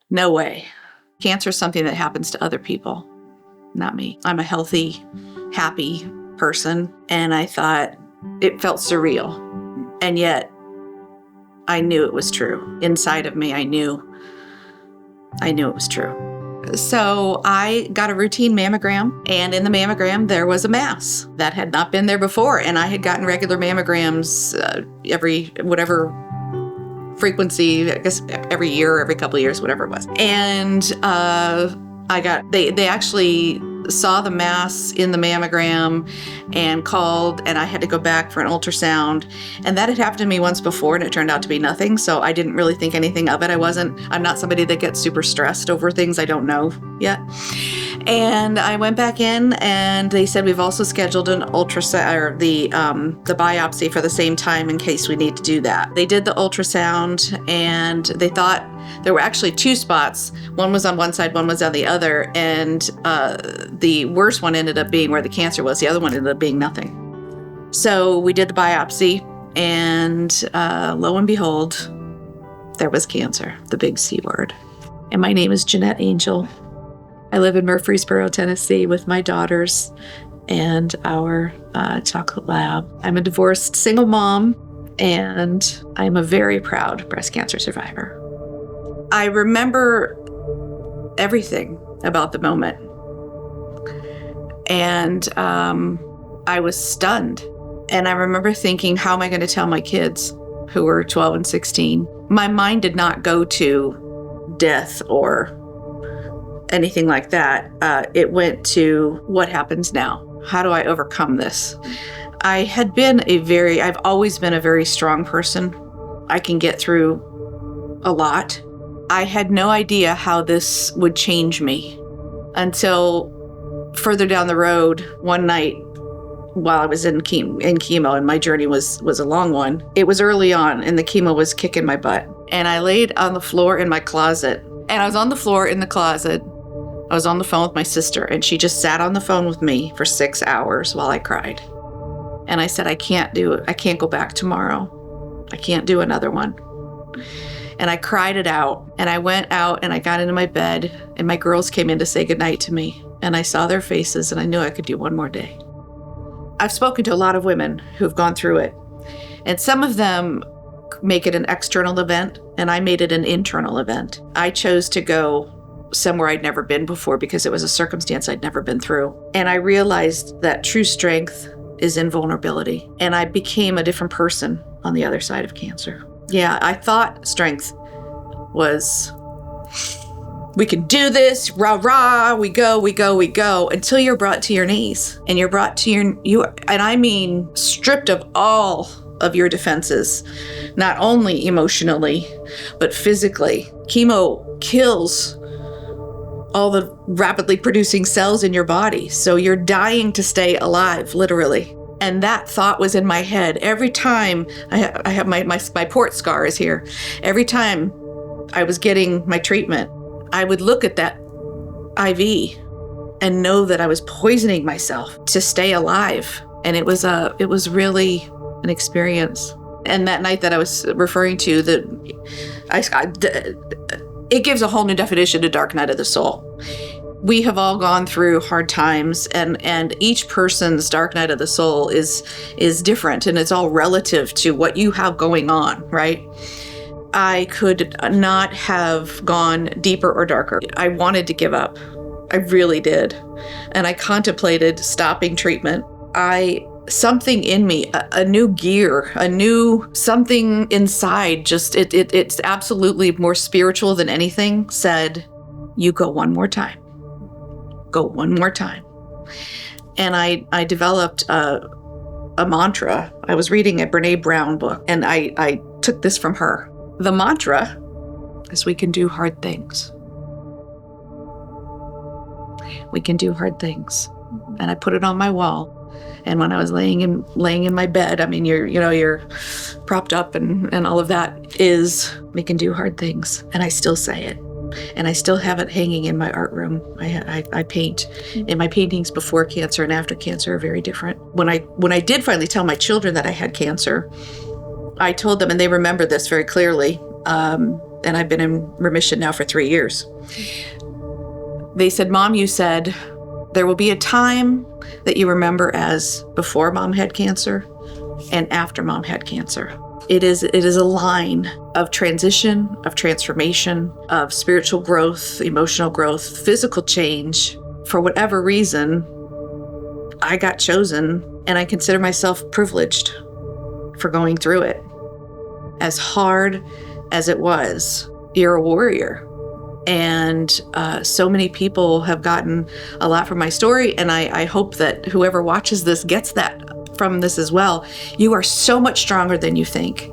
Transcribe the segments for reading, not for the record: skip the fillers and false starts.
No way. Cancer is something that happens to other people, not me. I'm a healthy, happy person, and I thought it felt surreal. And yet, I knew it was true. Inside of me, I knew it was true. So I got a routine mammogram, and in the mammogram, there was a mass that had not been there before. And I had gotten regular mammograms every, whatever frequency, I guess every year, every couple of years, whatever it was. And they actually saw the mass in the mammogram and called, and I had to go back for an ultrasound. And that had happened to me once before, and it turned out to be nothing. So I didn't really think anything of it. I'm not somebody that gets super stressed over things I don't know yet. And I went back in, and they said, we've also scheduled an ultrasound, or the biopsy for the same time in case we need to do that. They did the ultrasound, and they thought there were actually two spots. One was on one side, one was on the other. And the worst one ended up being where the cancer was. The other one ended up being nothing. So we did the biopsy, and lo and behold, there was cancer, the big C word. And my name is Jeanette Angell. I live in Murfreesboro, Tennessee with my daughters and our chocolate lab. I'm a divorced single mom, and I'm a very proud breast cancer survivor. I remember everything about the moment. And I was stunned. And I remember thinking, how am I going to tell my kids who were 12 and 16? My mind did not go to death or anything like that. It went to what happens now? How do I overcome this? I've always been a very strong person. I can get through a lot. I had no idea how this would change me until further down the road one night while I was in chemo, and my journey was a long one. It was early on, and the chemo was kicking my butt. And I laid on the floor in my closet, and I was on the floor in the closet. I was on the phone with my sister, and she just sat on the phone with me for 6 hours while I cried. And I said, I can't do it. I can't go back tomorrow. I can't do another one. And I cried it out, and I went out and I got into my bed, and my girls came in to say goodnight to me, and I saw their faces, and I knew I could do one more day. I've spoken to a lot of women who've gone through it, and some of them make it an external event, and I made it an internal event. I chose to go somewhere I'd never been before because it was a circumstance I'd never been through. And I realized that true strength is in vulnerability, and I became a different person on the other side of cancer. Yeah, I thought strength was, we can do this, rah, rah, we go, until you're brought to your knees, and you're brought to and I mean stripped of all of your defenses, not only emotionally, but physically. Chemo kills all the rapidly producing cells in your body, so you're dying to stay alive, literally. And that thought was in my head every time. I have my port scar is here. Every time I was getting my treatment, I would look at that IV and know that I was poisoning myself to stay alive. And it was really an experience. And that night that I was referring to, it gives a whole new definition to dark night of the soul. We have all gone through hard times, and each person's dark night of the soul is different, and it's all relative to what you have going on, right? I could not have gone deeper or darker. I wanted to give up. I really did. And I contemplated stopping treatment. Something in me, a new gear, a new something inside, it's absolutely more spiritual than anything, said, you go one more time. Go one more time. And I developed a mantra. I was reading a Brene Brown book, and I took this from her. The mantra is, we can do hard things. We can do hard things. And I put it on my wall. And when I was laying in my bed, I mean, you're propped up and all of that, is, we can do hard things. And I still say it. And I still have it hanging in my art room. I paint, and my paintings before cancer and after cancer are very different. When I did finally tell my children that I had cancer, I told them, and they remember this very clearly, and I've been in remission now for 3 years. They said, Mom, you said there will be a time that you remember as before Mom had cancer and after Mom had cancer. It is a line of transition, of transformation, of spiritual growth, emotional growth, physical change. For whatever reason, I got chosen, and I consider myself privileged for going through it. As hard as it was, you're a warrior. And so many people have gotten a lot from my story, and I hope that whoever watches this gets that from this as well. You are so much stronger than you think.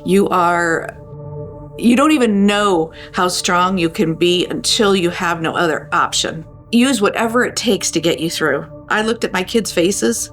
You don't even know how strong you can be until you have no other option. Use whatever it takes to get you through. I looked at my kids' faces,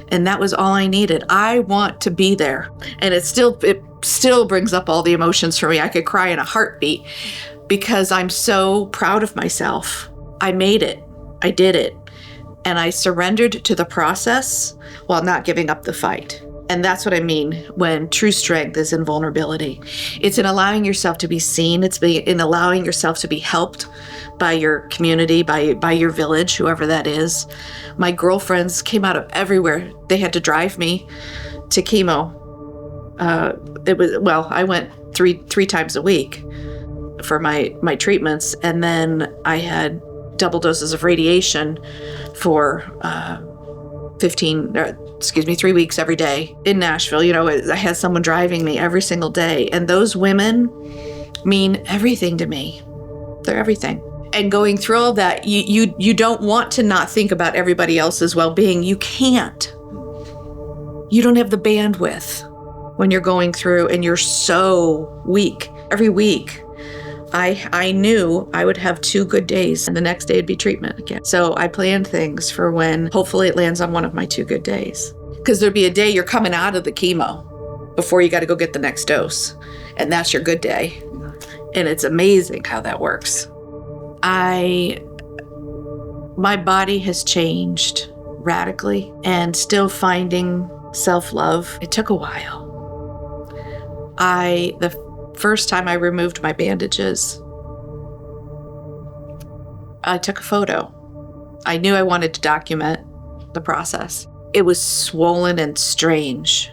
and that was all I needed. I want to be there. And it still brings up all the emotions for me. I could cry in a heartbeat because I'm so proud of myself. I made it. I did it. And I surrendered to the process while not giving up the fight. And that's what I mean when true strength is in vulnerability. It's in allowing yourself to be seen. It's in allowing yourself to be helped by your community, by your village, whoever that is. My girlfriends came out of everywhere. They had to drive me to chemo. I went three times a week for my treatments. And then I had double doses of radiation for 3 weeks every day in Nashville. I had someone driving me every single day. And those women mean everything to me. They're everything. And going through all that, you don't want to not think about everybody else's well-being. You can't. You don't have the bandwidth when you're going through and you're so weak. Every week, I knew I would have 2 good days and the next day it'd be treatment again. So I planned things for when hopefully it lands on one of my 2 good days. Because there'd be a day you're coming out of the chemo before you got to go get the next dose. And that's your good day. And it's amazing how that works. My body has changed radically, and still finding self-love. It took a while. The first time I removed my bandages, I took a photo. I knew I wanted to document the process. It was swollen and strange.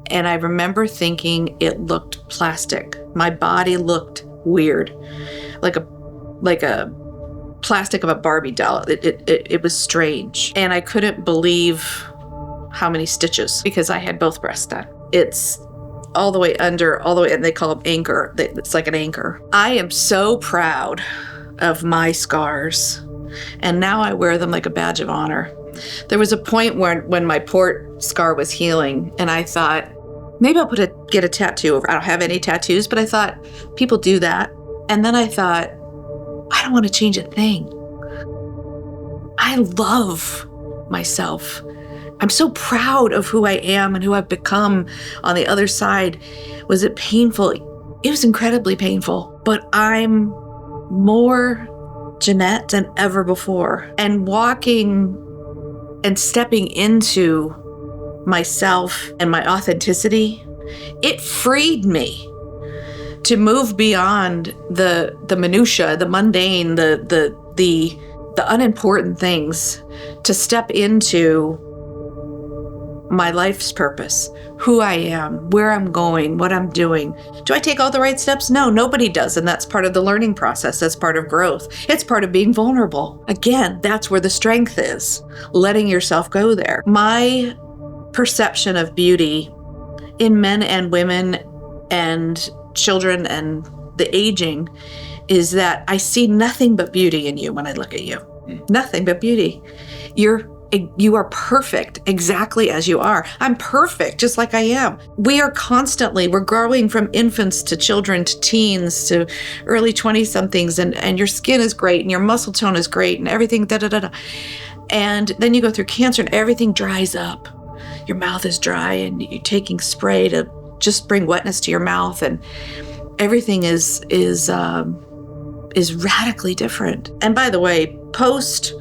And I remember thinking it looked plastic. My body looked weird, like a plastic of a Barbie doll. It was strange. And I couldn't believe how many stitches, because I had both breasts done. It's all the way under, and they call them anchor. It's like an anchor. I am so proud of my scars, and now I wear them like a badge of honor. There was a point when my port scar was healing, and I thought, maybe I'll get a tattoo. I don't have any tattoos, but I thought, people do that. And then I thought, I don't want to change a thing. I love myself. I'm so proud of who I am and who I've become on the other side. Was it painful? It was incredibly painful, but I'm more Jeanette than ever before. And walking and stepping into myself and my authenticity, it freed me to move beyond the minutia, the mundane, the unimportant things, to step into my life's purpose, who I am, where I'm going, what I'm doing. Do I take all the right steps? No, nobody does. And that's part of the learning process. That's part of growth. It's part of being vulnerable. Again, that's where the strength is, letting yourself go there. My perception of beauty in men and women and children and the aging is that I see nothing but beauty in you when I look at you. Nothing but beauty. You are perfect exactly as you are. I'm perfect just like I am. We're growing from infants to children to teens to early 20-somethings, and your skin is great and your muscle tone is great and everything, And then you go through cancer and everything dries up. Your mouth is dry and you're taking spray to just bring wetness to your mouth, and everything is radically different. And by the way, post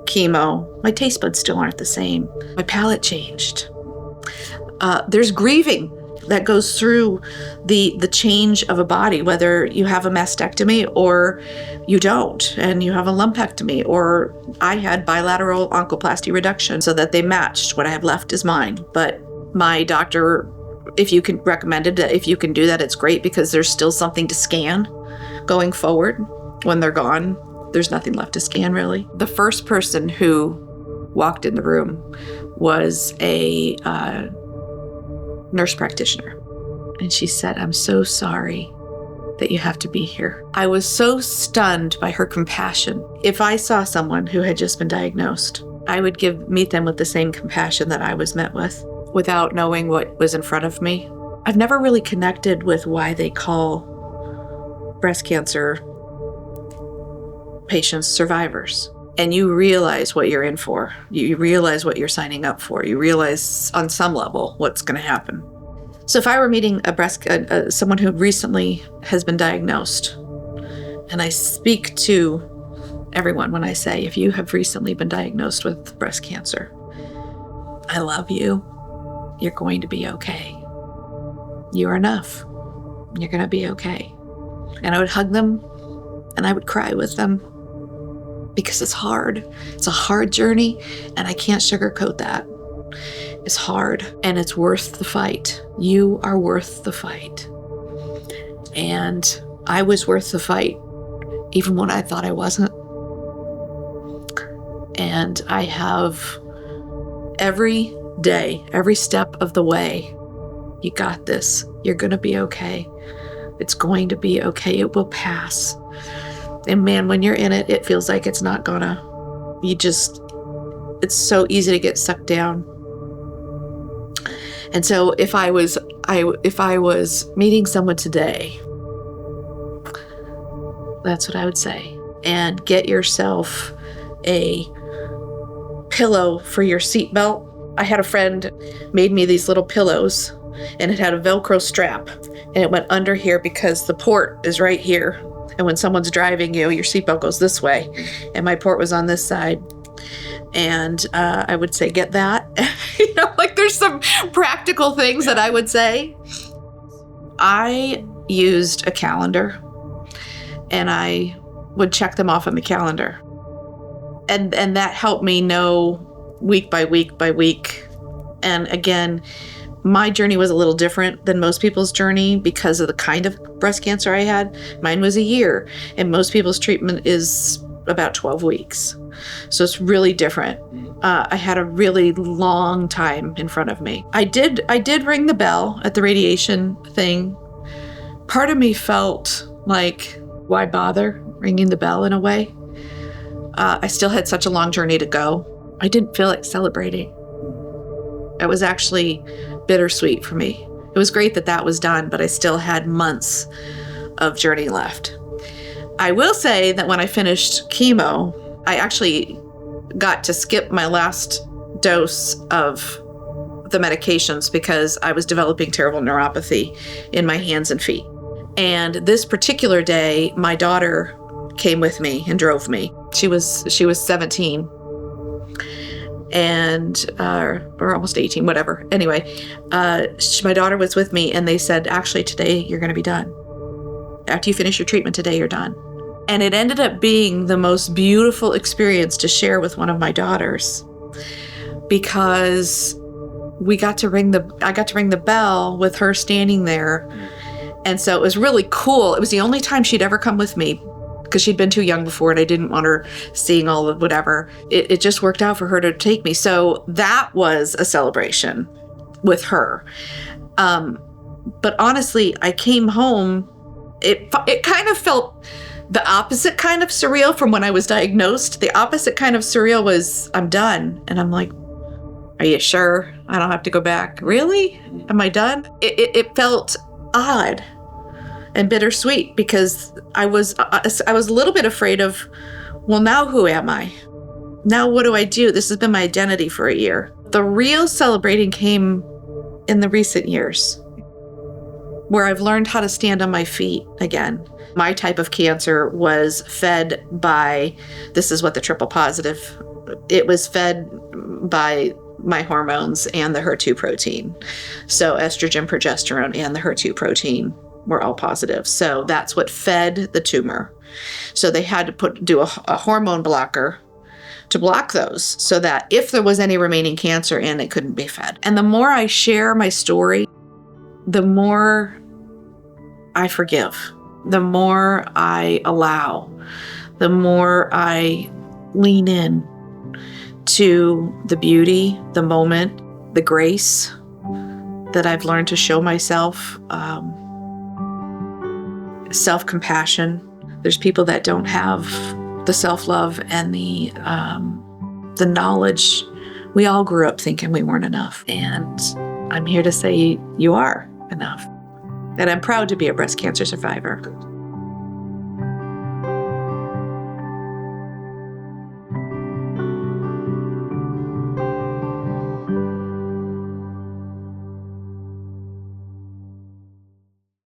chemo, my taste buds still aren't the same. My palate changed. There's grieving. that goes through the change of a body, whether you have a mastectomy or you don't, and you have a lumpectomy, or I had bilateral oncoplasty reduction so that they matched. What I have left is mine. But my doctor, if you can recommended that, if you can do that, it's great, because there's still something to scan going forward. When they're gone, there's nothing left to scan, really. The first person who walked in the room was a nurse practitioner. And she said, "I'm so sorry that you have to be here." I was so stunned by her compassion. If I saw someone who had just been diagnosed, I would meet them with the same compassion that I was met with, without knowing what was in front of me. I've never really connected with why they call breast cancer patients survivors. And you realize what you're in for. You realize what you're signing up for. You realize on some level what's going to happen. So if I were meeting someone who recently has been diagnosed, and I speak to everyone when I say, if you have recently been diagnosed with breast cancer, I love you. You're going to be okay. You're enough. You're going to be okay. And I would hug them and I would cry with them, because it's hard. It's a hard journey, and I can't sugarcoat that. It's hard, and it's worth the fight. You are worth the fight. And I was worth the fight, even when I thought I wasn't. And I have every day, every step of the way, you got this. You're going to be okay. It's going to be okay. It will pass. And man, when you're in it, it feels like it's not gonna. It's so easy to get sucked down. And so if I was meeting someone today, that's what I would say. And get yourself a pillow for your seatbelt. I had a friend made me these little pillows, and it had a Velcro strap, and it went under here because the port is right here. And when someone's driving you, your seatbelt goes this way, and my port was on this side. And I would say, get that. There's some practical things that I would say. I used a calendar, and I would check them off on the calendar. And that helped me know week by week by week. And again, my journey was a little different than most people's journey because of the kind of breast cancer I had. Mine was a year, and most people's treatment is about 12 weeks. So it's really different. I had a really long time in front of me. I did ring the bell at the radiation thing. Part of me felt like, why bother ringing the bell in a way? I still had such a long journey to go. I didn't feel like celebrating. It was actually bittersweet for me. It was great that was done, but I still had months of journey left. I will say that when I finished chemo, I actually got to skip my last dose of the medications because I was developing terrible neuropathy in my hands and feet. And this particular day, my daughter came with me and drove me. She was 17. And or almost 18, whatever. Anyway, my daughter was with me, and they said, actually, today you're going to be done. After you finish your treatment today, you're done. And it ended up being the most beautiful experience to share with one of my daughters, because I got to ring the bell with her standing there. And so it was really cool. It was the only time she'd ever come with me, because she'd been too young before, and I didn't want her seeing all of whatever. It just worked out for her to take me. So that was a celebration with her. But honestly, I came home, it kind of felt the opposite kind of surreal from when I was diagnosed. The opposite kind of surreal was, I'm done. And I'm like, are you sure I don't have to go back? Really? Am I done? It felt odd and bittersweet, because I was a little bit afraid of, well, now who am I? Now what do I do? This has been my identity for a year. The real celebrating came in the recent years, where I've learned how to stand on my feet again. My type of cancer was fed by, this is what the triple positive, it was fed by my hormones and the HER2 protein. So estrogen, progesterone, and the HER2 protein were all positive. So that's what fed the tumor. So they had to do a hormone blocker to block those so that if there was any remaining cancer in, it couldn't be fed. And the more I share my story, the more I forgive, the more I allow, the more I lean in to the beauty, the moment, the grace that I've learned to show myself, self-compassion. There's people that don't have the self-love and the knowledge. We all grew up thinking we weren't enough. And I'm here to say you are enough. And I'm proud to be a breast cancer survivor.